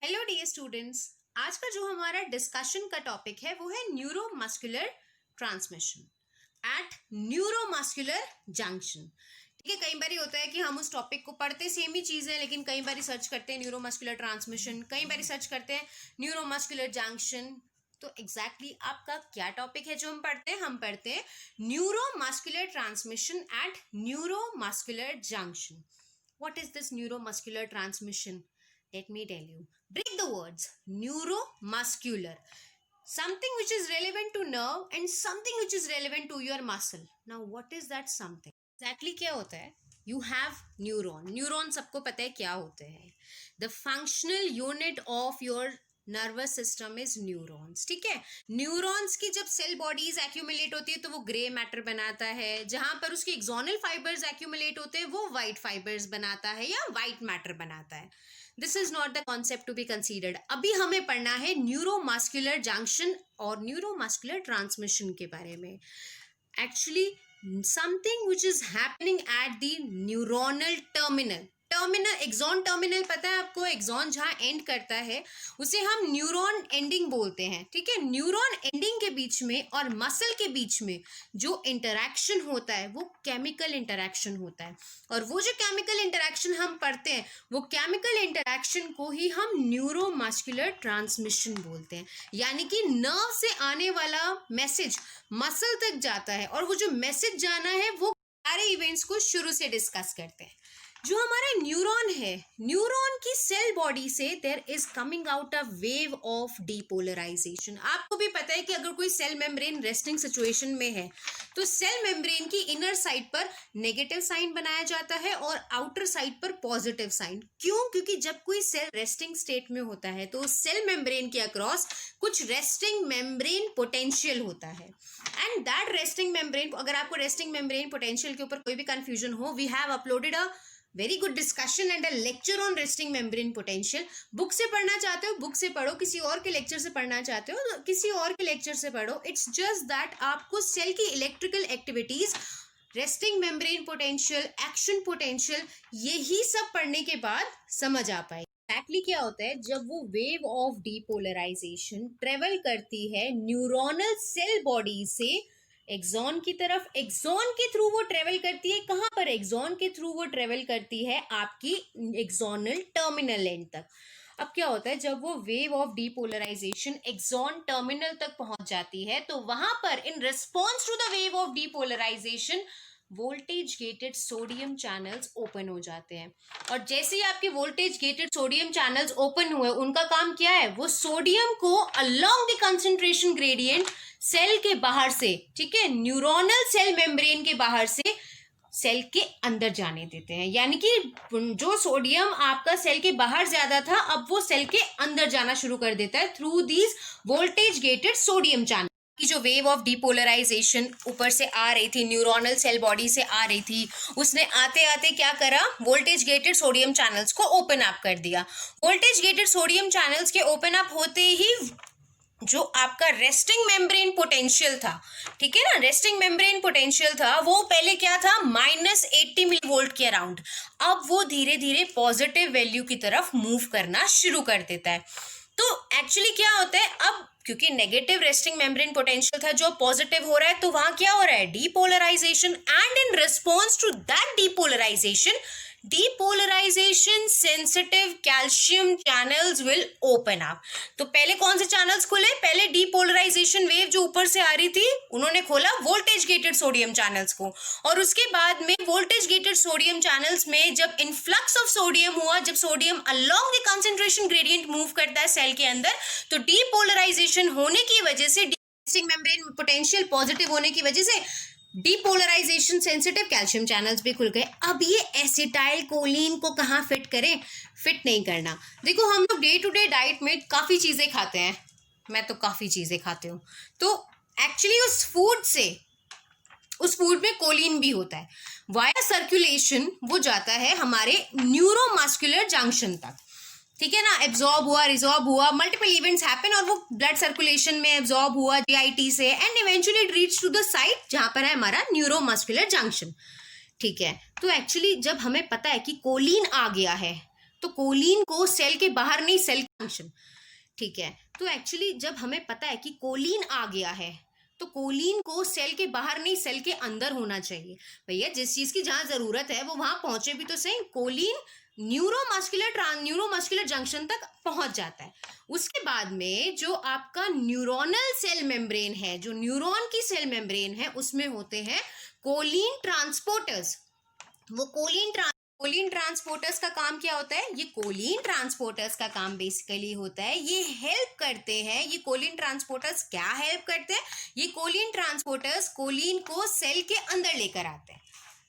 Hello dear students, आज का जो हमारा डिस्कशन का टॉपिक है वो है neuromuscular transmission at neuromuscular junction. ठीक है, कई बार होता है कि हम उस टॉपिक को पढ़ते सेम ही चीज़ है, लेकिन कई बार सर्च करते हैं न्यूरोमस्कुलर ट्रांसमिशन, कई बार सर्च करते हैं न्यूरोमस्कुलर जंक्शन। तो एग्जैक्टली आपका क्या टॉपिक है जो हम पढ़ते हैं? हम पढ़ते हैं neuromuscular transmission at neuromuscular junction. What is this neuromuscular transmission? Let me tell you. Break the words. Neuromuscular. Something which is relevant to nerve and something which is relevant to your muscle. Now, what is that something? Exactly क्या होता है? You have neuron. Neuron सबको पता है क्या होते हैं. The functional unit of your nervous system is neurons. ठीक है, न्यूरॉन्स की जब सेल बॉडीज एक्यूमुलेट होती है तो वो ग्रे मैटर बनाता है, जहां पर उसके एक्सोनल फाइबर्स एक्यूमुलेट होते हैं वो वाइट फाइबर्स बनाता है या वाइट मैटर बनाता है। This is not the concept to be considered. अभी हमें पढ़ना है न्यूरोमस्कुलर जंक्शन और न्यूरोमस्कुलर ट्रांसमिशन के बारे में। Actually something which is happening at the neuronal terminal. Axon terminal पता है आपको? एक्सॉन जहां एंड करता है उसे हम न्यूरॉन एंडिंग बोलते हैं। ठीक है, न्यूरॉन एंडिंग के बीच में और मसल के बीच में जो इंटरैक्शन होता है वो केमिकल इंटरैक्शन होता है, और वो जो केमिकल इंटरैक्शन हम पढ़ते हैं वो केमिकल इंटरैक्शन को ही हम न्यूरोमस्कुलर ट्रांसमिशन बोलते हैं। यानी कि नर्व से आने वाला मैसेज मसल तक जाता है, और वो जो मैसेज जाना है वो सारे इवेंट्स को शुरू से डिस्कस करते हैं। जो हमारा न्यूरॉन है, न्यूरॉन की सेल बॉडी से there is coming out a wave of depolarization. आपको भी पता है कि अगर कोई सेल मेम्ब्रेन रेस्टिंग सिचुएशन में है तो सेल मेम्ब्रेन की इनर साइड पर नेगेटिव साइन बनाया जाता है और आउटर साइड पर पॉजिटिव साइन। क्यों? क्योंकि जब कोई सेल रेस्टिंग स्टेट में होता है तो सेल मेम्ब्रेन के अक्रॉस कुछ रेस्टिंग मेम्ब्रेन पोटेंशियल होता है, एंड दैट रेस्टिंग मेम्ब्रेन, अगर आपको रेस्टिंग मेम्ब्रेन पोटेंशियल के ऊपर कोई भी कंफ्यूजन हो, we have uploaded a very good discussion and a lecture on resting membrane potential. Book से पढ़ना चाहते हो बुक से पढ़ो, किसी और के लेक्चर से पढ़ना चाहते हो तो किसी और के लेक्चर से पढ़ो। इट्स जस्ट दैट आपको सेल की electrical activities, resting membrane potential, action potential, यही सब पढ़ने के बाद समझ आ पाए एक्चुअली क्या होता है। जब वो वेव ऑफ डीपोलराइजेशन ट्रेवल करती है न्यूरोनल सेल बॉडी से एक्सॉन की तरफ, एक्सॉन के थ्रू वो ट्रेवल करती है कहाँ पर? एक्सॉन के थ्रू वो ट्रेवल करती है आपकी एक्सोनल टर्मिनल एंड तक। अब क्या होता है, जब वो wave of depolarization axon terminal तक पहुंच जाती है तो वहां पर in response to the wave of depolarization voltage gated sodium channels open हो जाते हैं। और जैसे ही आपके voltage gated sodium channels open हुए, उनका काम क्या है? वो सोडियम को along the concentration gradient cell के बाहर से, ठीक है, न्यूरोनल सेल मेम्ब्रेन के बाहर से सेल के अंदर जाने देते हैं। यानी कि जो सोडियम आपका सेल के बाहर ज्यादा था, अब वो सेल के अंदर जाना शुरू कर देता है through these voltage gated sodium channel. की जो वेव ऑफ डीपोलराइजेशन ऊपर से आ रही थी, न्यूरोनल सेल बॉडी से आ रही थी, उसने आते आते क्या करा? वोल्टेज गेटेड सोडियम चैनल्स को ओपन अप कर दिया। वोल्टेज गेटेड सोडियम चैनल्स के ओपन अप होते ही जो आपका रेस्टिंग मेम्ब्रेन पोटेंशियल था, ठीक है ना, रेस्टिंग मेम्ब्रेन पोटेंशियल था, वो पहले क्या था? -80 मिली वोल्ट के अराउंड। अब वो धीरे धीरे पॉजिटिव वैल्यू की तरफ मूव करना शुरू कर देता है। तो एक्चुअली क्या होता है, अब क्योंकि नेगेटिव रेस्टिंग मेम्ब्रेन पोटेंशियल था, जो पॉजिटिव हो रहा है, तो वहां क्या हो रहा है? Depolarization, and in response to that depolarization sensitive calcium channels will open up. तो पहले कौन से चैनल्स खुले? पहले डीपोलराइजेशन वेव जो ऊपर से आ रही थी, उन्होंने खोला वोल्टेज गेटेड सोडियम चैनल्स को, और उसके बाद में वोल्टेज गेटेड सोडियम चैनल्स में जब इनफ्लक्स ऑफ सोडियम हुआ, जब sodium along the concentration gradient move करता है सेल के अंदर, तो डीपोलराइजेशन होने की वजह से, रेस्टिंग मेम्ब्रेन पोटेंशियल पॉजिटिव होने की वजह से डीपोलराइजेशन सेंसिटिव कैल्शियम चैनल्स भी खुल गए। अब ये एसिटाइल कोलिन को कहाँ फिट करें? फिट नहीं करना। देखो, हम लोग डे टू डे डाइट में काफ़ी चीज़ें खाते हैं, मैं तो काफ़ी चीज़ें खाती हूँ, तो एक्चुअली उस फूड में कोलिन भी होता है। वाया सर्कुलेशन वो जाता है हमारे न्यूरोमस्कुलर जंक्शन तक, ठीक है ना, एब्जॉर्ब हुआ, रिजॉर्ब हुआ, मल्टीपल इवेंट्स हैपन, और वो ब्लड सर्कुलेशन में एब्जॉर्ब हुआ जीआईटी से, and eventually it reach to the site जहां पर है हमारा न्यूरोमस्कुलर जंक्शन। ठीक है, तो एक्चुअली जब हमें पता है कि कोलिन आ गया है तो कोलिन को सेल के बाहर नहीं, सेल फंक्शन, ठीक है। तो एक्चुअली जब हमें पता है कि कोलिन आ गया है तो कोलिन को सेल के बाहर नहीं, सेल के अंदर होना चाहिए। भैया जिस चीज की जहां जरूरत है वो वहां पहुंचे भी तो सही। कोलिन न्यूरोमस्कुलर जंक्शन तक पहुंच जाता है। उसके बाद में जो आपका न्यूरोनल सेल मेम्ब्रेन है, जो न्यूरॉन की सेल मेम्ब्रेन है, उसमें होते हैं कोलिन ट्रांसपोर्टर्स। वो कोलिन ट्रांसपोर्टर्स का काम क्या होता है? ये कोलिन ट्रांसपोर्टर्स का काम बेसिकली होता है, ये हेल्प करते हैं। ये कोलिन ट्रांसपोर्टर्स क्या हेल्प करते हैं? ये कोलिन ट्रांसपोर्टर्स कोलिन को सेल के अंदर लेकर आते हैं।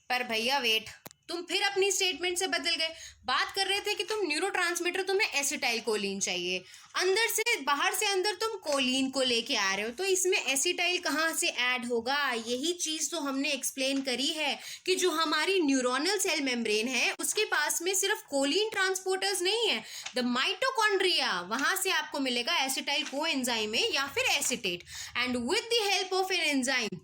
पर भैया वेट, तुम फिर अपनी स्टेटमेंट से बदल गए। बात कर रहे थे कि तुम न्यूरोट्रांसमीटर, तुम्हें एसिटाइल कोलिन चाहिए, अंदर से बाहर से अंदर तुम कोलिन को लेके आ रहे हो, तो इसमें एसिटाइल कहाँ से ऐड होगा? यही चीज तो हमने एक्सप्लेन करी है कि जो हमारी न्यूरोनल सेल मेम्ब्रेन है उसके पास में सिर्फ कोलिन ट्रांसपोर्टर्स नहीं है, द माइटोकॉन्ड्रिया, वहां से आपको मिलेगा एसिटाइल कोएंजाइम या फिर acetate, and with the help of an enzyme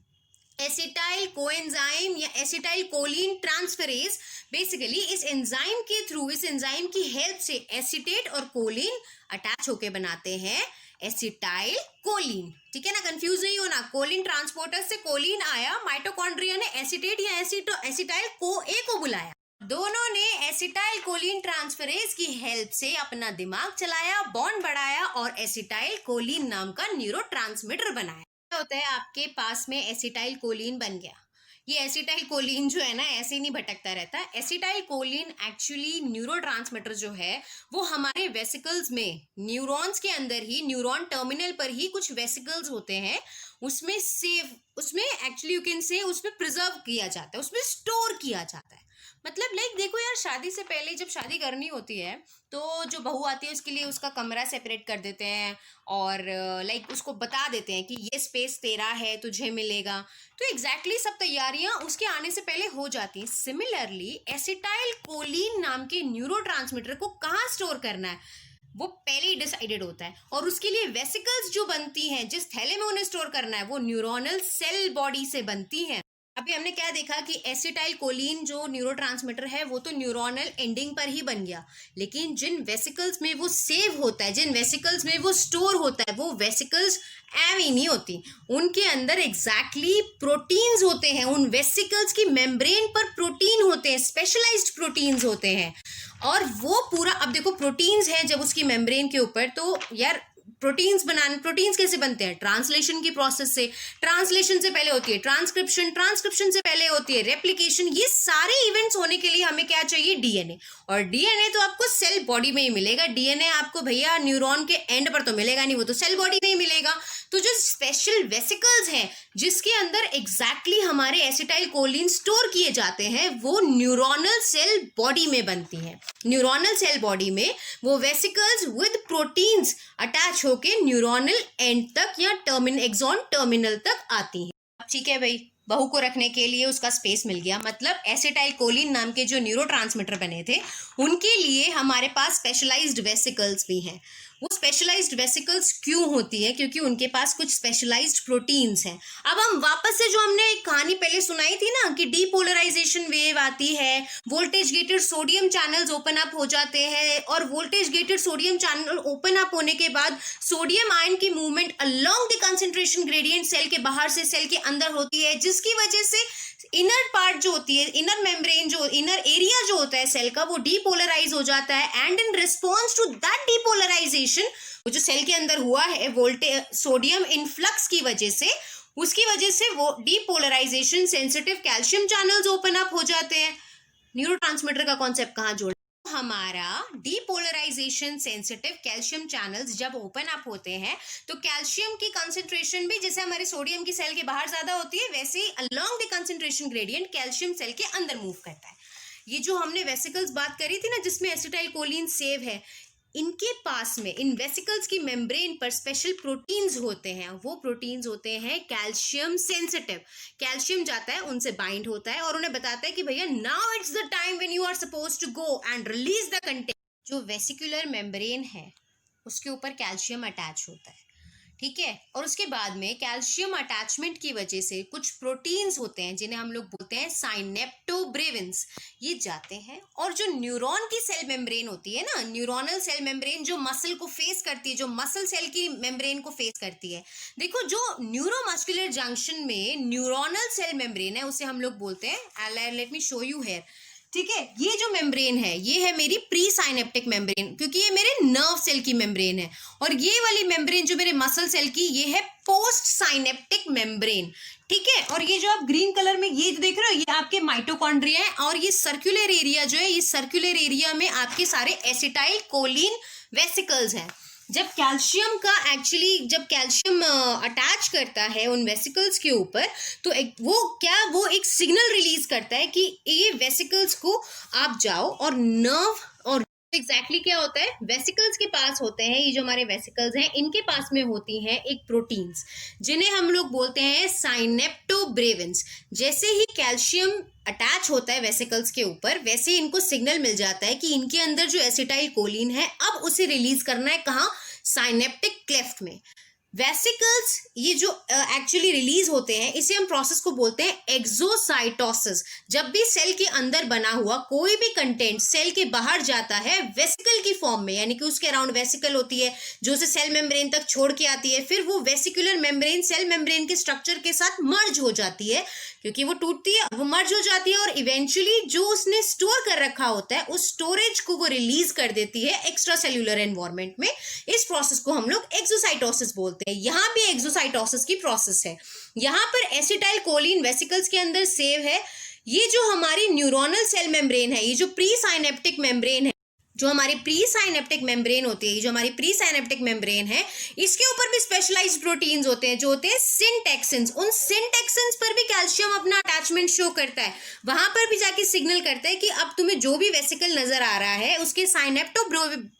acetyl coenzyme या एसिटाइल कोलिन ट्रांसफरेज, बेसिकली इस एंजाइम के थ्रू, इस एंजाइम की हेल्प से एसिटेट और कोलिन अटैच होके बनाते हैं एसिटाइल कोलिन। ठीक है ना, कंफ्यूज नहीं होना। कोलिन ट्रांसपोर्टर से कोलिन आया, माइटोकॉन्ड्रिया ने एसिटेट या एसिटाइल को बुलाया, दोनों ने एसिटाइल कोलिन ट्रांसफरेज की हेल्प से अपना दिमाग चलाया, बॉन्ड बढ़ाया और एसिटाइल कोलिन नाम का न्यूरोट्रांसमीटर बनाया। होता है आपके पास में एसिटाइल कोलिन बन गया। ये एसिटाइल कोलिन जो है ना ऐसे ही नहीं भटकता रहता। एसिटाइल कोलिन एक्चुअली न्यूरोट्रांसमीटर जो है वो हमारे वेसिकल्स में, न्यूरॉन्स के अंदर ही, न्यूरॉन टर्मिनल पर ही कुछ वेसिकल्स होते हैं, उसमें एक्चुअली यू कैन से उसमें प्रिजर्व किया जाता है, उसमें स्टोर किया जाता है। मतलब लाइक देखो यार, शादी से पहले जब शादी करनी होती है तो जो बहू आती है उसके लिए उसका कमरा सेपरेट कर देते हैं और लाइक उसको बता देते हैं कि ये स्पेस तेरा है, तुझे मिलेगा। तो एग्जैक्टली सब तैयारियां उसके आने से पहले हो जाती हैं। सिमिलरली एसिटाइल कोलिन नाम के न्यूरोट्रांसमीटर को कहाँ स्टोर करना है वो पहले ही डिसाइडेड होता है, और उसके लिए वेसिकल्स जो बनती हैं, जिस थैले में उन्हें स्टोर करना है, वो न्यूरोनल सेल बॉडी से बनती हैं। अभी हमने क्या देखा कि एसिटाइल कोलिन जो न्यूरोट्रांसमीटर है वो तो न्यूरोनल एंडिंग पर ही बन गया, लेकिन जिन वेसिकल्स में वो सेव होता है, जिन वेसिकल्स में वो स्टोर होता है, वो वेसिकल्स एवी नहीं होती, उनके अंदर एग्जैक्टली प्रोटीन्स होते हैं। उन वेसिकल्स की मेम्ब्रेन पर प्रोटीन होते हैं, स्पेशलाइज्ड प्रोटीन्स होते हैं, और वो पूरा, अब देखो प्रोटीन्स हैं जब उसकी मेम्ब्रेन के ऊपर, तो यार प्रोटीन्स कैसे बनते हैं? ट्रांसलेशन की प्रोसेस से। ट्रांसलेशन से पहले होती है ट्रांसक्रिप्शन, ट्रांसक्रिप्शन से पहले होती है रेप्लिकेशन। ये सारे इवेंट्स होने के लिए हमें क्या चाहिए? डीएनए, और डीएनए तो आपको सेल बॉडी में ही मिलेगा। डीएनए आपको भैया न्यूरॉन के एंड पर तो मिलेगा नहीं, वो तो सेल बॉडी में ही मिलेगा। तो जो स्पेशल वेसिकल्स हैं जिसके अंदर एग्जैक्टली हमारे एसिटाइल कोलिन स्टोर किए जाते हैं, वो न्यूरोनल सेल बॉडी में बनती हैं। न्यूरोनल सेल बॉडी में वो वेसिकल्स विद प्रोटीन्स अटैच होके न्यूरोनल एंड तक या एक्सॉन टर्मिनल तक आती हैं। ठीक है भाई, बहू को रखने के लिए उसका स्पेस मिल गया, मतलब एसिटाइल कोलिन नाम के जो न्यूरोट्रांसमीटर बने थे उनके लिए हमारे पास स्पेशलाइज्ड वेसिकल्स भी हैं। वो स्पेशलाइज्ड वेसिकल्स क्यों होती है? क्योंकि उनके पास कुछ स्पेशलाइज्ड प्रोटीन्स हैं। अब हम वापस से जो हमने एक कहानी पहले सुनाई थी ना कि डीपोलराइजेशन वेव आती है, voltage gated sodium channels open up हो जाते हैं, और voltage gated sodium channel open up होने के बाद सोडियम आयन की movement along the concentration gradient cell के बाहर से सेल के अंदर होती है, जिसकी वजह से इनर पार्ट जो होती है, इनर मेम्ब्रेन जो, इनर एरिया जो होता है सेल का, वो डीपोलराइज हो जाता है। And in response to that depolarization, वो जो सेल के अंदर हुआ है वोल्टेज सोडियम इनफ्लक्स की वजह से, उसकी वजह से वो depolarization sensitive calcium channels open up हो जाते हैं। न्यूरोट्रांसमीटर का कॉन्सेप्ट कहाँ जोड़, हमारा डीपोलराइजेशन सेंसिटिव कैल्शियम चैनल्स जब ओपन अप होते हैं तो कैल्शियम की कंसंट्रेशन भी जैसे हमारे सोडियम की सेल के बाहर ज्यादा होती है, वैसे ही along the concentration gradient calcium cell के अंदर मूव करता है। ये जो हमने वेसिकल्स बात करी थी ना जिसमें एसिटाइल कोलिन सेव है, इनके पास में, इन वेसिकल्स की मेम्ब्रेन पर स्पेशल प्रोटीन्स होते हैं। वो प्रोटीन्स होते हैं कैल्शियम सेंसिटिव। कैल्शियम जाता है, उनसे बाइंड होता है और उन्हें बताता है कि भैया now it's the time when you are suppose to go and release the content. जो वेसिकुलर मेम्ब्रेन है उसके ऊपर कैल्शियम अटैच होता है, ठीक है। और उसके बाद में कैल्शियम अटैचमेंट की वजह से कुछ प्रोटीन्स होते हैं जिन्हें हम लोग बोलते हैं साइनेप्टोब्रेविन्स, ये जाते हैं और जो न्यूरॉन की सेल मेम्ब्रेन होती है ना, न्यूरोनल सेल मेम्ब्रेन जो मसल को फेस करती है, जो मसल सेल की मेम्ब्रेन को फेस करती है, देखो जो न्यूरोमस्कुलर जंक्शन में न्यूरोनल सेल मेम्ब्रेन है उसे हम लोग बोलते हैं, let me show you here, ठीक है। ये जो मेम्ब्रेन है ये है मेरी प्री साइनेप्टिक मेम्ब्रेन, क्योंकि ये मेरे नर्व सेल की मेम्ब्रेन है, और ये वाली मेम्ब्रेन जो मेरे मसल सेल की ये है पोस्ट साइनेप्टिक मेम्ब्रेन, ठीक है। और ये जो आप ग्रीन कलर में ये देख रहे हो ये आपके माइटोकॉन्ड्रिया है, और ये सर्कुलर एरिया जो है, ये सर्कुलर एरिया में आपके सारे एसिटाइल कोलिन वेसिकल्स हैं। जब कैल्शियम अटैच करता है उन वेसिकल्स के ऊपर, तो वो एक सिग्नल रिलीज करता है कि ये वेसिकल्स को आप जाओ, और नर्व और एग्जैक्टली क्या होता है, वेसिकल्स के पास होते हैं, ये जो हमारे वेसिकल्स हैं इनके पास में होती हैं एक प्रोटीन्स जिन्हें हम लोग बोलते हैं साइनेप्टोब्रेविन्स। जैसे ही कैल्शियम अटैच होता है वेसिकल्स के ऊपर, वैसे ही इनको सिग्नल मिल जाता है कि इनके अंदर जो एसिटाइल कोलिन है अब उसे रिलीज करना है, कहाँ, साइनेप्टिक क्लेफ्ट में। वेसिकल्स ये जो एक्चुअली रिलीज होते हैं, इसे हम प्रोसेस को बोलते हैं एक्सोसाइटोसिस। जब भी सेल के अंदर बना हुआ कोई भी कंटेंट सेल के बाहर जाता है वेसिकल की फॉर्म में, यानी कि उसके अराउंड वेसिकल होती है जो उसे सेल मेम्ब्रेन तक छोड़ के आती है, फिर वो वेसिकुलर मेम्ब्रेन सेल मेम्ब्रेन के स्ट्रक्चर के साथ मर्ज हो जाती है, क्योंकि वो टूटती है, वो मर्ज हो जाती है, और इवेंचुअली जो उसने स्टोर कर रखा होता है उस स्टोरेज को वो रिलीज कर देती है एक्स्ट्रा सेल्यूलर एनवायरनमेंट में। इस प्रोसेस को हम लोग एक्सोसाइटोसिस बोलते हैं। यहाँ भी एक्सोसाइटोसिस की प्रोसेस है। यहाँ पर एसिटाइल कोलिन वेसिकल्स के अंदर सेव है। ये जो हमारी न्यूरोनल सेल मेम्ब्रेन है, ये जो प्री साइनेप्टिक मेम्ब्रेन है, जो हमारी प्री साइनेप्टिक मेम्ब्रेन होती है, जो हमारी प्री साइनेप्टिक मेम्ब्रेन है, इसके ऊपर भी स्पेशलाइज्ड प्रोटीन्स होते हैं जो होते हैं सिंटैक्सिन्स। उन सिंटैक्सिन्स पर भी कैल्शियम अपना अटैचमेंट शो करता है, वहां पर भी जाके सिग्नल करता है कि अब तुम्हें जो भी वेसिकल नजर आ रहा है उसके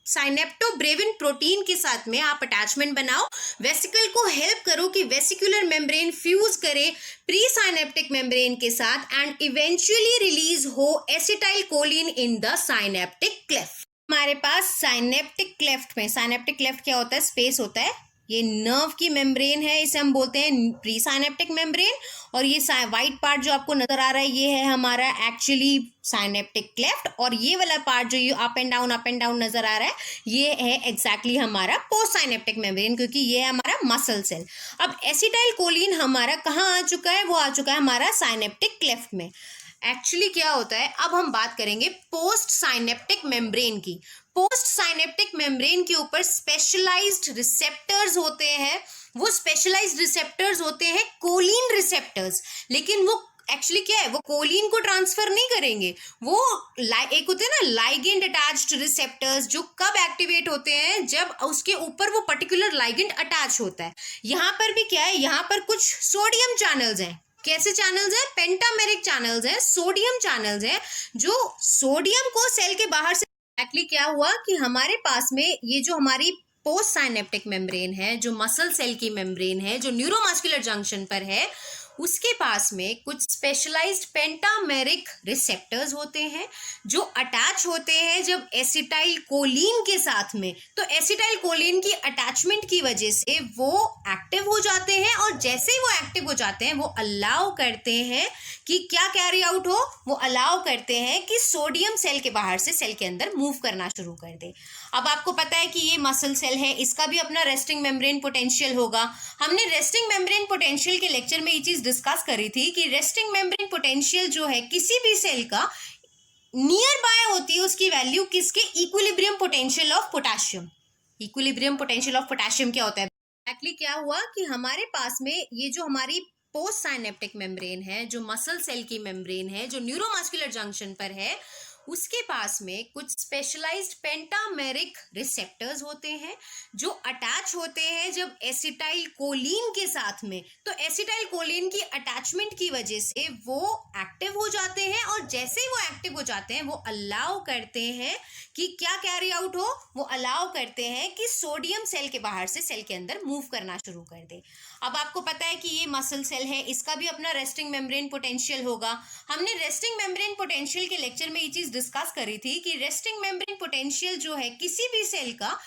साइनेप्टोब्रेविन प्रोटीन के साथ में आप अटैचमेंट बनाओ, वेसिकल को हेल्प करो कि वेसिकुलर मेम्ब्रेन फ्यूज करे प्री साइनेप्टिक मेम्ब्रेन के साथ, एंड इवेंचुअली रिलीज हो acetyl choline in the synaptic cleft. हमारे पास साइनेप्टिक क्लेफ्ट में, साइनेप्टिक क्लेफ्ट क्या होता है, स्पेस होता है, ये नर्व की मेम्ब्रेन है, इसे हम बोलते हैं प्री साइनेप्टिक मेम्ब्रेन, और ये व्हाइट पार्ट जो आपको नजर आ रहा है ये है हमारा एक्चुअली साइनेप्टिक क्लेफ्ट, और ये वाला पार्ट जो ये अप एंड डाउन नजर आ रहा है ये है एग्जैक्टली हमारा पोस्ट साइनेप्टिक मेम्ब्रेन, क्योंकि ये है हमारा मसल सेल। अब एसिटाइल कोलिन हमारा कहाँ आ चुका है, वो आ चुका है हमारा साइनेप्टिक क्लेफ्ट में। एक्चुअली क्या होता है, अब हम बात करेंगे पोस्ट साइनेप्टिक मेम्ब्रेन की। पोस्ट साइनेप्टिक मेम्ब्रेन के ऊपर स्पेशलाइज्ड रिसेप्टर्स होते हैं, वो स्पेशलाइज्ड रिसेप्टर्स होते हैं कोलिन रिसेप्टर्स, लेकिन वो एक्चुअली क्या है, वो कोलिन को ट्रांसफर नहीं करेंगे, वो एक होते हैं ना लाइगेंड अटैच्ड रिसेप्टर्स, जो कब एक्टिवेट होते हैं, जब उसके ऊपर वो पर्टिकुलर लाइगेंड अटैच होता है। यहाँ पर भी क्या है, यहाँ पर कुछ सोडियम चैनल्स हैं। कैसे चैनल्स हैं, पेंटामेरिक चैनल्स हैं, सोडियम चैनल्स हैं, जो सोडियम को सेल के बाहर से एक्चुअली क्या हुआ कि हमारे पास में ये जो हमारी पोस्ट साइनेप्टिक मेम्ब्रेन है, जो मसल सेल की मेम्ब्रेन है, जो न्यूरोमस्कुलर जंक्शन पर है, उसके पास में कुछ स्पेशलाइज्ड पेंटामेरिक रिसेप्टर्स होते हैं जो अटैच होते हैं जब एसिटाइल कोलिन के साथ में। तो एसिटाइल कोलिन की अटैचमेंट की वजह से वो एक्टिव हो जाते हैं, और जैसे ही वो एक्टिव हो जाते हैं वो अलाउ करते हैं कि क्या कैरी आउट हो, वो अलाउ करते हैं कि सोडियम सेल के बाहर से सेल के अंदर मूव करना शुरू कर दे। अब आपको पता है कि ये मसल सेल है, इसका भी अपना रेस्टिंग मेम्ब्रेन पोटेंशियल होगा। हमने रेस्टिंग मेम्ब्रेन पोटेंशियल के लेक्चर में ये चीज डिस्कस करी थी कि रेस्टिंग मेम्ब्रेन पोटेंशियल जो है किसी भी सेल का नियर बाय होती है उसकी वैल्यू किसके, equilibrium potential of potassium. Equilibrium potential of potassium क्या होता है, एक्चुअली क्या हुआ कि हमारे पास में ये जो हमारी पोस्ट साइनेप्टिक मेम्ब्रेन है, जो मसल सेल की मेम्ब्रेन है, जो न्यूरोमस्कुलर जंक्शन पर है, उसके पास में कुछ स्पेशलाइज्ड पेंटामेरिक रिसेप्टर्स होते हैं जो अटैच होते हैं जब एसिटाइल कोलिन के साथ में। तो एसिटाइल कोलिन की अटैचमेंट की वजह से वो एक्टिव हो जाते हैं, और जैसे ही वो एक्टिव हो जाते हैं वो अलाउ करते हैं कि क्या कैरी आउट हो, वो अलाउ करते हैं कि सोडियम सेल के बाहर से सेल के अंदर मूव करना शुरू कर दे। अब आपको पता है कि ये मसल सेल है, इसका भी अपना रेस्टिंग मेम्ब्रेन पोटेंशियल होगा। हमने रेस्टिंग मेम्ब्रेन पोटेंशियल के लेक्चर में ये चीज डिस्कस करी थी कि रेस्टिंग मेम्ब्रेन पोटेंशियल जो है किसी भी सेल का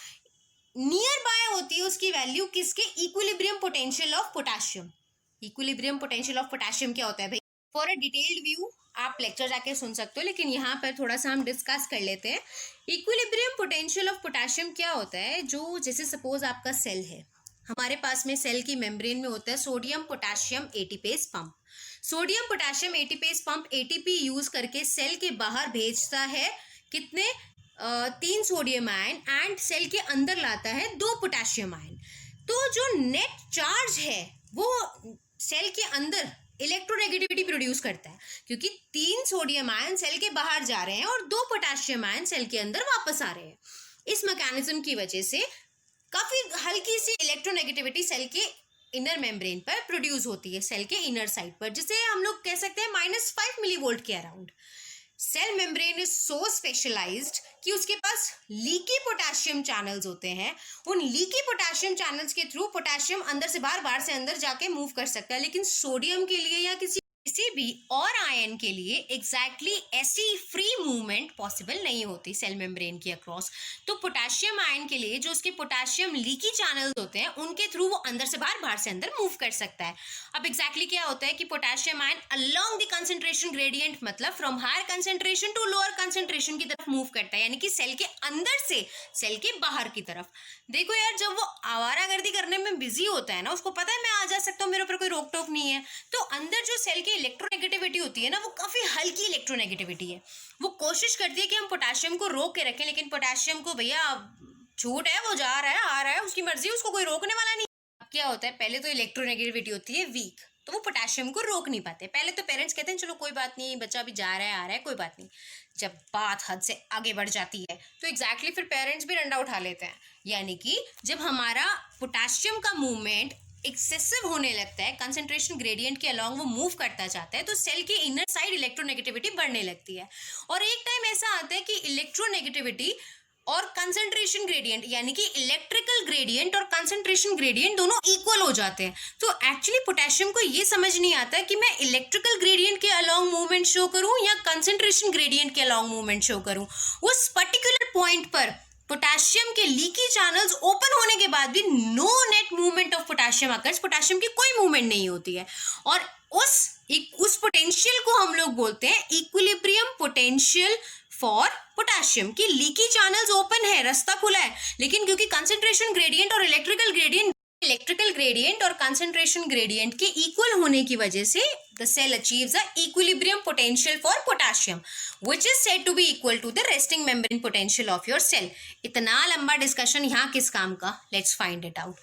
नियर बाय होती है उसकी वैल्यू किसके, equilibrium potential of potassium. Equilibrium potential of potassium क्या होता है भाई, फॉर अ डिटेल्ड व्यू आप लेक्चर जाके सुन सकते हो, लेकिन यहाँ पर थोड़ा सा हम डिस्कस कर लेते हैं। इक्विलिब्रियम पोटेंशियल ऑफ पोटेशियम क्या होता है, जो जैसे सपोज आपका सेल है, हमारे पास में सेल की मेम्ब्रेन में होता है sodium potassium ATPase pump. Sodium potassium ATPase pump ATP use करके सेल के बाहर भेजता है कितने, 3 सोडियम आयन, एंड सेल के अंदर लाता है 2 पोटेशियम आयन। तो जो नेट चार्ज है वो सेल के अंदर इलेक्ट्रोनेगेटिविटी प्रोड्यूस करता है, क्योंकि 3 सोडियम आयन सेल के बाहर जा रहे हैं और 2 पोटेशियम आयन सेल के अंदर वापस आ रहे हैं। इस मैकेनिज्म की वजह से काफी हल्की सी इलेक्ट्रोनेगेटिविटी सेल के इनर मेम्ब्रेन पर प्रोड्यूस होती है, सेल के इनर साइड पर, जिसे हम लोग कह सकते हैं -5 मिलीवोल्ट के around. Cell membrane is so specialized कि उसके पास लीकी पोटेशियम चैनल्स होते हैं। उन लीकी पोटेशियम चैनल्स के थ्रू पोटेशियम अंदर से बाहर, बाहर से अंदर जाके मूव कर सकता है, लेकिन सोडियम के लिए या किसी भी और आयन के लिए एग्जैक्टली ऐसी फ्री मूवमेंट पॉसिबल नहीं होती सेल मेम्ब्रेन के अक्रॉस। तो पोटेशियम आयन के लिए जो उसके पोटेशियम लीकी चैनल्स होते हैं उनके थ्रू वो अंदर से बाहर, बाहर से अंदर मूव कर सकता है। अब एग्जैक्टली क्या होता है कि potassium ion along the concentration gradient, मतलब from higher concentration to lower concentration की तरफ मूव करता है, यानी कि सेल के अंदर से सेल के बाहर की तरफ। देखो यार, जब वो आवारागर्दी करने में बिजी होता है ना, उसको पता है मैं आ जा सकता हूँ, मेरे ऊपर कोई रोक टोक नहीं है, तो अंदर जो सेल की इलेक्ट्रोनेगेटिविटी होती है ना, वो काफी हल्की इलेक्ट्रोनेगेटिविटी है। वो कोशिश करती है कि हम पोटेशियम को रोक के रखें, लेकिन पोटेशियम को भैया छूट है, वो जा रहा है, आ रहा है, उसकी मर्जी, उसको कोई रोकने वाला नहीं। अब क्या होता है, पहले तो इलेक्ट्रोनेगेटिविटी होती है वीक, तो वो पोटेशियम को रोक नहीं पाते। पहले तो पेरेंट्स कहते हैं चलो कोई बात नहीं, बच्चा अभी जा रहा है, आ रहा है, कोई बात नहीं। जब बात हद से आगे बढ़ जाती है तो एग्जैक्टली फिर पेरेंट्स भी डंडा उठा लेते हैं, यानी कि जब हमारा पोटेशियम का मूवमेंट एक्सेसिव होने लगता है, कंसंट्रेशन ग्रेडियंट के अलोंग वो मूव करता जाता है, तो सेल के इनर साइड इलेक्ट्रोनेगेटिविटी बढ़ने लगती है। और एक टाइम ऐसा आता है कि इलेक्ट्रोनेगेटिविटी और कंसंट्रेशन ग्रेडियंट, यानी कि इलेक्ट्रिकल ग्रेडियंट और कंसंट्रेशन ग्रेडियंट दोनों इक्वल हो जाते हैं। तो एक्चुअली पोटेशियम को ये समझ नहीं आता कि मैं इलेक्ट्रिकल ग्रेडियंट के अलोंग मूवमेंट शो करूं या कंसंट्रेशन ग्रेडियंट के अलोंग मूवमेंट शो करूं। उस पर्टिकुलर पॉइंट पर पोटेशियम के लीकी चैनल्स ओपन होने के बाद भी no net movement of potassium occurs, potassium की कोई मूवमेंट नहीं होती है। और उस पोटेंशियल को हम लोग बोलते हैं इक्विलिब्रियम पोटेंशियल फॉर पोटेशियम, की लीकी चैनल्स ओपन है, रास्ता खुला है, लेकिन क्योंकि कंसंट्रेशन ग्रेडियंट और इलेक्ट्रिकल ग्रेडियंट और कंसंट्रेशन ग्रेडियंट के इक्वल होने की वजह से the cell achieves a equilibrium potential for potassium which is said to be equal to the resting membrane potential of your cell. इतना लंबा डिस्कशन यहाँ किस काम का, लेट्स फाइंड इट आउट।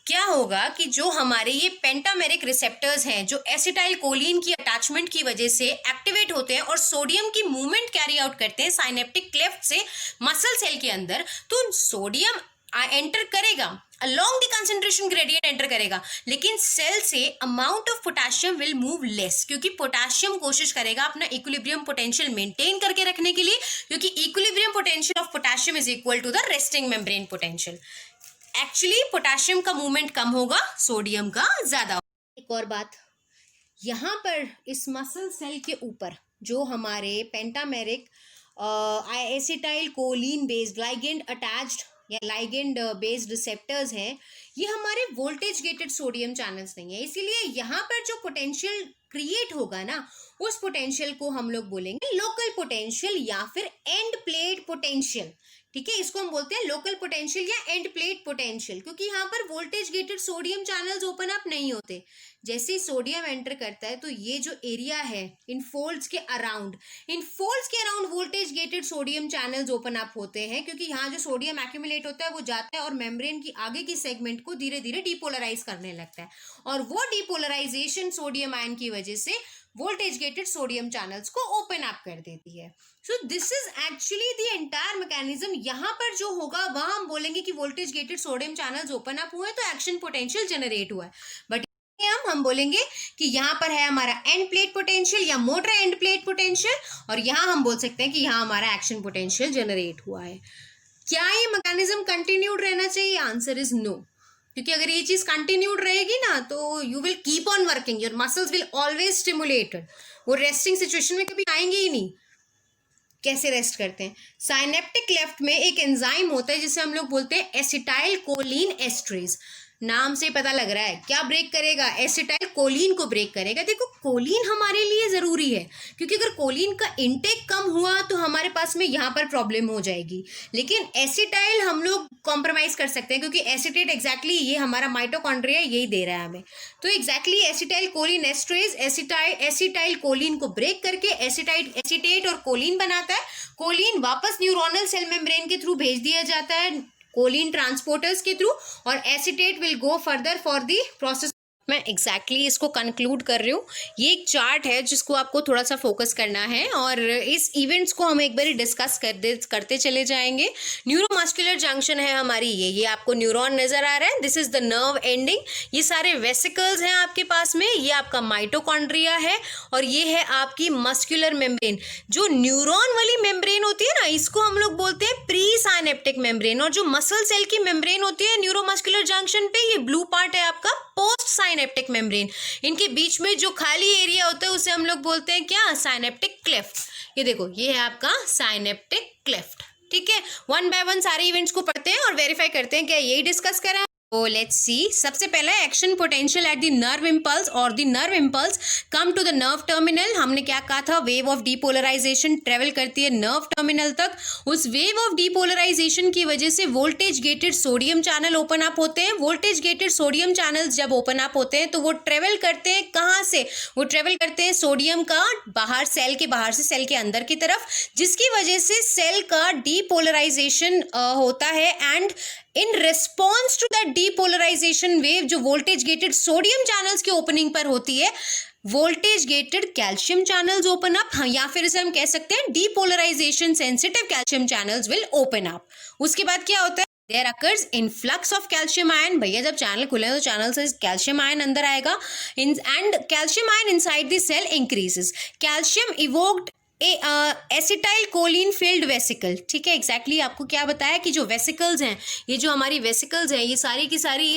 क्या होगा कि जो हमारे ये पेंटामेरिक रिसेप्टर्स हैं, जो एसिटाइल कोलिन की अटैचमेंट की वजह से एक्टिवेट होते हैं और सोडियम की मूवमेंट कैरी आउट करते हैं साइनेप्टिक क्लेफ्ट से मसल सेल के अंदर, तो सोडियम एंटर करेगा along the concentration gradient enter करेगा, लेकिन सेल से amount of potassium will move less, क्योंकि पोटेशियम कोशिश करेगा अपना इक्विलिब्रियम पोटेंशियल मेंटेन करके रखने के लिए, क्योंकि equilibrium potential of potassium is equal to the resting membrane potential. Actually potassium का मूवमेंट कम होगा, सोडियम का ज्यादा होगा। एक और बात, यहाँ पर इस मसल सेल के ऊपर जो हमारे pentameric acetyl choline based ligand attached या लाइगेंड बेस्ड रिसेप्टर्स हैं, ये हमारे वोल्टेज गेटेड सोडियम चैनल्स नहीं है, इसीलिए यहाँ पर जो पोटेंशियल क्रिएट होगा ना, उस पोटेंशियल को हम लोग बोलेंगे लोकल पोटेंशियल या फिर एंड प्लेट पोटेंशियल। ठीक है, इसको हम बोलते हैं लोकल पोटेंशियल या एंड प्लेट पोटेंशियल, क्योंकि यहाँ पर voltage gated sodium channels open up नहीं होते। जैसे ही सोडियम एंटर करता है तो ये जो एरिया है इन फोल्ड्स के around voltage gated sodium channels open up होते हैं, क्योंकि यहाँ जो सोडियम एक्यूमुलेट होता है वो जाता है और मेम्ब्रेन की आगे की सेगमेंट को धीरे धीरे डिपोलराइज करने लगता है, और वो डिपोलराइजेशन सोडियम आयन की वजह से वोल्टेज गेटेड सोडियम चैनल्स को ओपन अप कर देती है। So this is actually the entire mechanism. यहाँ पर जो होगा वहां हम बोलेंगे कि voltage gated sodium channels open up हुए तो एक्शन पोटेंशियल जनरेट हुआ है, बट हम बोलेंगे कि यहाँ पर है हमारा एंड प्लेट पोटेंशियल या मोटर एंड प्लेट पोटेंशियल, और यहाँ हम बोल सकते हैं कि यहाँ हमारा एक्शन पोटेंशियल जनरेट हुआ है। क्या ये मैकेनिज्म कंटिन्यूड रहना चाहिए? आंसर इज नो, क्योंकि अगर ये चीज कंटिन्यूड रहेगी ना तो you will keep on working, your muscles will always stimulated, वो रेस्टिंग सिचुएशन में कभी आएंगे ही नहीं। कैसे रेस्ट करते हैं? साइनेप्टिक क्लेफ्ट में एक एंजाइम होता है जिसे हम लोग बोलते हैं एसिटाइल कोलिन एस्ट्रेज। नाम से पता लग रहा है क्या ब्रेक करेगा? एसिटाइल कोलिन को ब्रेक करेगा। देखो कोलिन हमारे लिए ज़रूरी है, क्योंकि अगर कोलिन का इंटेक कम हुआ तो हमारे पास में यहाँ पर प्रॉब्लम हो जाएगी। लेकिन एसिटाइल हम लोग कॉम्प्रोमाइज़ कर सकते हैं, क्योंकि एसिटेट एग्जैक्टली ये हमारा माइटोकॉन्ड्रिया यही दे रहा है हमें। तो exactly acetyl choline esterase acetyl choline को ब्रेक करके एसिटेट और कोलिन बनाता है। कोलिन वापस न्यूरोनल सेल मेम्ब्रेन के थ्रू भेज दिया जाता है, कोलिन ट्रांसपोर्टर्स के थ्रू, और acetate will go further for the process. मैं एग्जैक्टली इसको कंक्लूड कर रही हूँ। ये एक चार्ट है जिसको आपको थोड़ा सा फोकस करना है, और इस इवेंट्स को हम एक बार डिस्कस करते चले जाएंगे। न्यूरोमस्कुलर जंक्शन है हमारी, ये आपको न्यूरॉन नजर आ रहा है, this is the nerve ending. ये सारे वेसिकल्स हैं आपके पास में, ये आपका माइटोकॉन्ड्रिया है, और ये है आपकी मस्कुलर मेम्ब्रेन। जो न्यूरॉन वाली मेम्ब्रेन होती है ना, इसको हम लोग बोलते हैं प्री साइनेप्टिक मेम्ब्रेन, और जो मसल सेल की मेम्ब्रेन होती है न्यूरोमस्कुलर जंक्शन पे, ये ब्लू पार्ट है आपका पोस्ट साइनेप्टिक मेम्ब्रेन। इनके बीच में जो खाली एरिया होता है उसे हम लोग बोलते हैं क्या? Synaptic cleft. ये देखो, ये है आपका साइनेप्टिक क्लेफ्ट। ठीक है, वन बाय वन सारे इवेंट्स को पढ़ते हैं और वेरीफाई करते हैं क्या यही डिस्कस करा। तो लेट्स सी, सबसे पहला action potential at the nerve impulse, और the nerve impulse come to the nerve terminal. हमने क्या कहा था? वेव ऑफ डीपोलराइजेशन ट्रेवल करती है नर्व टर्मिनल तक। उस वेव ऑफ डीपोलराइजेशन की वजह से voltage gated sodium channel open up होते हैं। वोल्टेज गेटेड सोडियम चैनल्स जब ओपन अप होते हैं तो वो ट्रेवल करते हैं कहाँ से? वो ट्रेवल करते हैं सोडियम का बाहर, सेल के बाहर से सेल के अंदर की तरफ, जिसकी वजह से सेल का डीपोलराइजेशन होता है। And in response to that depolarization wave, जो वोल्टेज गेटेड सोडियम चैनल्स के ओपनिंग पर होती है, voltage gated calcium channels open up, या फिर इसे हम कह सकते हैं depolarization sensitive calcium channels will open up. उसके बाद क्या होता है? There occurs influx of calcium ion। भैया जब चैनल खुले तो चैनल से कैल्शियम आयन अंदर आएगा, and calcium ion inside the cell increases. Calcium evoked acetylcholine filled vesicle. ठीक है, एग्जैक्टली आपको क्या बताया कि जो वेसिकल्स हैं, ये जो हमारी वेसिकल्स हैं, ये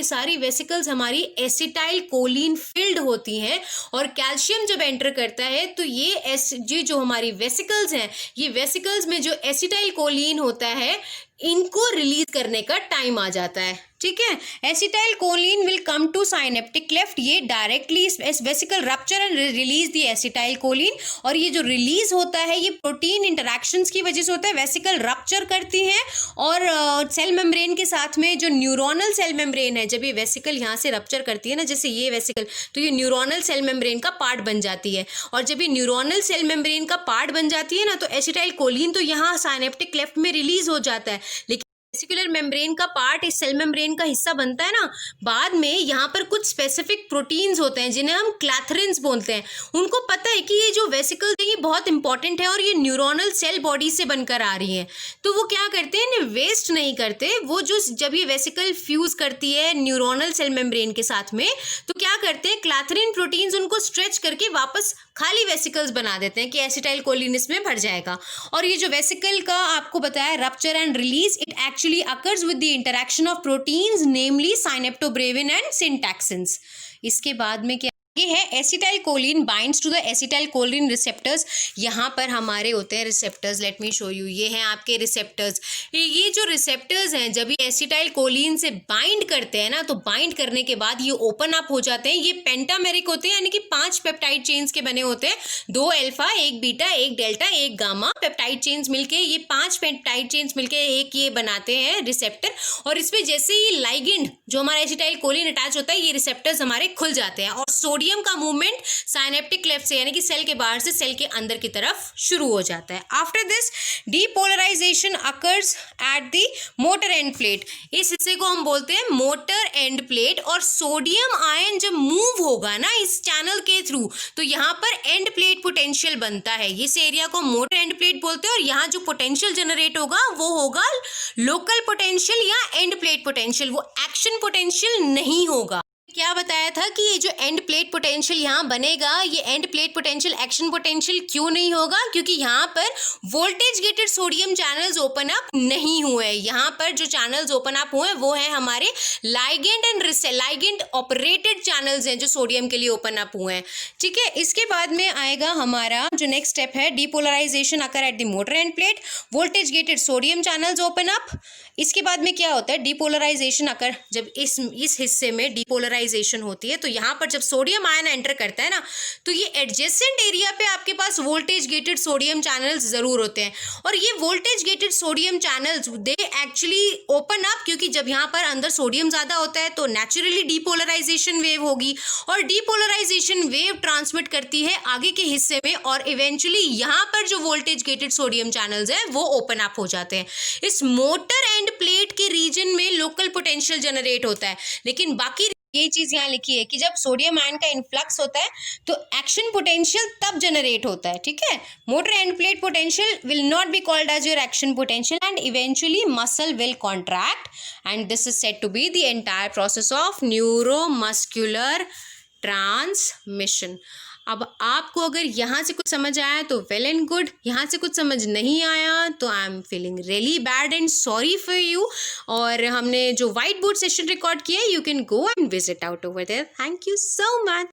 सारी वेसिकल्स हमारी एसिटाइल कोलिन फिल्ड होती हैं। और कैल्शियम जब एंटर करता है तो ये जो हमारी वेसिकल्स हैं, ये वेसिकल्स में जो एसिटाइल कोलिन होता है, इनको रिलीज करने का टाइम आ जाता है। ठीक है, acetylcholine will come to synaptic cleft. ये डायरेक्टली इस vesicle rupture and release the acetylcholine, और ये जो रिलीज होता है ये प्रोटीन इंटरैक्शंस की वजह से होता है। वेसिकल रप्चर करती हैं और सेल मेम्ब्रेन के साथ में जो न्यूरोनल सेल मेम्ब्रेन है, जब ये वेसिकल यहाँ से रप्चर करती है ना, जैसे ये वेसिकल, तो ये न्यूरोनल सेल मेम्ब्रेन का पार्ट बन जाती है। और जब ये न्यूरोनल सेल मेम्ब्रेन का पार्ट बन जाती है ना, तो एसिटाइल कोलिन तो यहाँ साइनेप्टिक क्लेफ्ट में रिलीज हो जाता है। लेकिन वेसिकुलर मेम्ब्रेन का पार्ट इस सेल मेम्ब्रेन का हिस्सा बनता है ना, बाद में यहाँ पर कुछ स्पेसिफिक प्रोटीन्स होते हैं जिन्हें हम क्लैथरिन्स बोलते हैं। उनको पता है कि ये जो वेसिकल्स हैं ये बहुत इंपॉर्टेंट है और ये न्यूरोनल सेल बॉडी से बनकर आ रही हैं, तो वो क्या करते हैं, इन्हें वेस्ट नहीं करते। वो जो जब ये वेसिकल फ्यूज करती है न्यूरोनल सेल मेम्ब्रेन के साथ में, तो क्या करते हैं, क्लैथरिन प्रोटीन्स उनको स्ट्रेच करके वापस खाली वेसिकल्स बना देते हैं कि एसिटाइल कोलिन इसमें भर जाएगा। और ये जो वेसिकल का आपको बताया rupture and release, it actually occurs with the interaction of proteins namely synaptobravin and syntaxins। इसके बाद में क्या ये है, acetylcholine binds to the acetylcholine receptors. यहाँ पर हमारे होते हैं receptors, let me show you. ये हैं आपके रिसेप्टर्स। ये जो रिसेप्टर्स हैं जब ये एसिटाइल कोलिन से बाइंड करते हैं ना, तो बाइंड करने के बाद ये ओपन अप हो जाते हैं। ये पेंटामेरिक होते हैं, यानी कि 5 पेप्टाइड चेन्स के बने होते हैं, 2 alpha, 1 beta, 1 delta, 1 gamma peptide chains मिलके, ये 5 पेप्टाइड चेन्स मिलके एक ये बनाते हैं रिसेप्टर। और इसमें जैसे ही लाइगेंड जो हमारा एसिटाइल कोलिन अटैच होता है, ये रिसेप्टर्स हमारे खुल जाते हैं और सोडियम का मूवमेंट साइनेप्टिक क्लेफ्ट से, यानी कि सेल के बाहर से सेल के अंदर की तरफ शुरू हो जाता है। After this depolarization occurs at the motor end plate. इस हिस्से को हम बोलते हैं मोटर एंड प्लेट। और सोडियम आयन जब मूव होगा ना इस चैनल के थ्रू, तो यहाँ पर एंड प्लेट पोटेंशियल बनता है। इस एरिया को मोटर एंड प्लेट बोलते हैं। और यहाँ जो पोटेंशियल जनरेट होगा वो होगा लोकल पोटेंशियल या एंड प्लेट पोटेंशियल, वो एक्शन पोटेंशियल नहीं होगा। क्या बताया था कि ये जो एंड प्लेट पोटेंशियल यहाँ बनेगा, ये and plate potential action potential क्यों नहीं होगा? क्योंकि यहाँ पर voltage gated sodium channels open up नहीं हुए। यहाँ पर जो चैनल्स ओपन अप हुए वो है हमारे ligand and ligand operated channels हैं जो सोडियम के लिए ओपन अप हुए हैं। ठीक है, इसके बाद में आएगा हमारा जो नेक्स्ट स्टेप है, depolarization occur at the motor end plate, voltage gated sodium channels open up. इसके बाद में क्या होता है, डीपोलराइजेशन अकर, जब इस हिस्से में डीपोलराइजेशन होती है तो यहाँ पर जब सोडियम आयन एंटर करता है ना, तो ये एडजेसेंट एरिया पे आपके पास वोल्टेज गेटेड सोडियम चैनल्स जरूर होते हैं। और ये voltage gated sodium channels they actually open up, क्योंकि जब यहाँ पर अंदर सोडियम ज़्यादा होता है तो नेचुरली डीपोलराइजेशन वेव होगी, और डीपोलराइजेशन वेव ट्रांसमिट करती है आगे के हिस्से में, और इवेंचुअली यहाँ पर जो वोल्टेज गेटेड सोडियम चैनल्स हैं वो ओपन अप हो जाते हैं। इस मोटर एंड प्लेट के रीजन में लोकल पोटेंशियल जनरेट होता है, लेकिन बाकी ये चीज़ यहाँ लिखी है कि जब सोडियम आयन का इन्फ्लक्स होता है तो एक्शन पोटेंशियल तब जनरेट होता है। ठीक है, motor end plate potential will not be called as your action potential and eventually muscle will contract, and this is said to be the entire process of neuromuscular transmission. अब आपको अगर यहाँ से कुछ समझ आया तो वेल एंड गुड, यहाँ से कुछ समझ नहीं आया तो I am feeling really bad and sorry for you. और हमने जो वाइट बोर्ड सेशन रिकॉर्ड किया है, you can go and visit out over there. Thank you so much.